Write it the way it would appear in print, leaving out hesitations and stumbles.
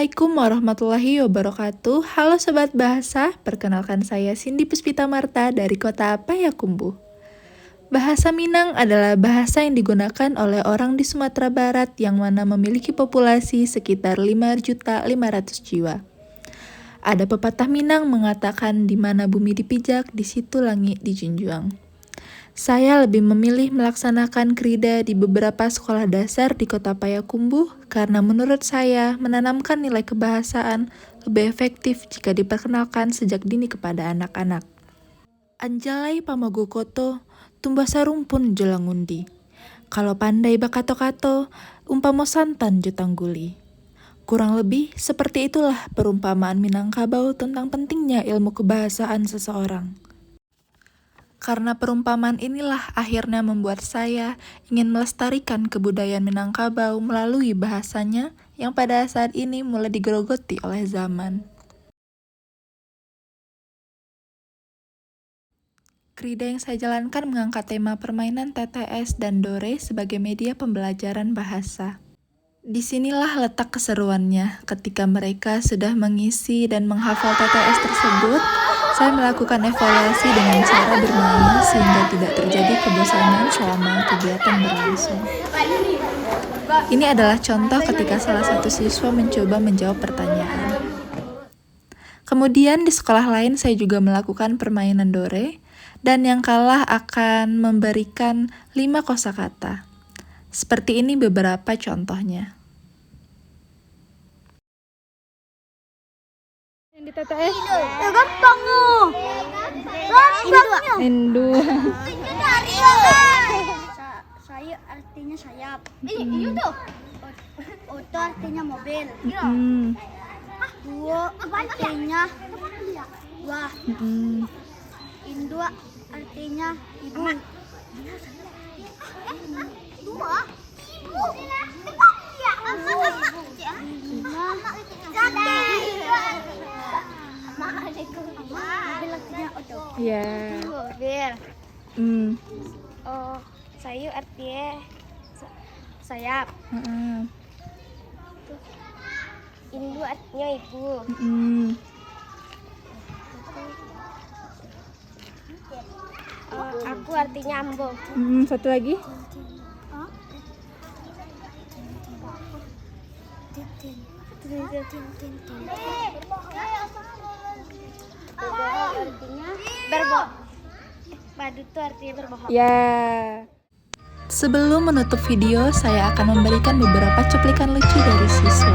Assalamualaikum warahmatullahi wabarakatuh. Halo Sobat Bahasa, perkenalkan saya Cindy Puspita Marta dari kota Payakumbuh. Bahasa Minang adalah bahasa yang digunakan oleh orang di Sumatera Barat yang mana memiliki populasi sekitar 5.500.000 jiwa. Ada pepatah Minang mengatakan di mana bumi dipijak, di situ langit dijunjung. Saya lebih memilih melaksanakan krida di beberapa sekolah dasar di kota Payakumbuh karena menurut saya menanamkan nilai kebahasaan lebih efektif jika diperkenalkan sejak dini kepada anak-anak. Anjalai pamagokoto, tumbasa rumpun jelangundi. Kalau pandai bakato-kato, umpamo santan jutangguli. Kurang lebih seperti itulah perumpamaan Minangkabau tentang pentingnya ilmu kebahasaan seseorang. Karena perumpamaan inilah akhirnya membuat saya ingin melestarikan kebudayaan Minangkabau melalui bahasanya yang pada saat ini mulai digerogoti oleh zaman. Krida yang saya jalankan mengangkat tema permainan TTS dan Dore sebagai media pembelajaran bahasa. Disinilah letak keseruannya ketika mereka sudah mengisi dan menghafal TTS tersebut. Saya melakukan evaluasi dengan cara bermain sehingga tidak terjadi kebosanan selama kegiatan berlangsung. Ini adalah contoh ketika salah satu siswa mencoba menjawab pertanyaan. Kemudian di sekolah lain saya juga melakukan permainan Dore, dan yang kalah akan memberikan 5 kosakata. Seperti ini beberapa contohnya. Yang di TTS gampang loh. Endu. Sayap artinya sayap. Iya tuh. Oto artinya mobil. Duo artinya wah. Indua artinya ibu. Dua ibu. Ya. Mobil. Oh, sayur artinya sayap. Indu artinya ibu. Aku artinya ambo. Satu lagi. Artinya berbohong. Padu itu artinya berbohong. Ya. Sebelum menutup video, saya akan memberikan beberapa cuplikan lucu dari siswa.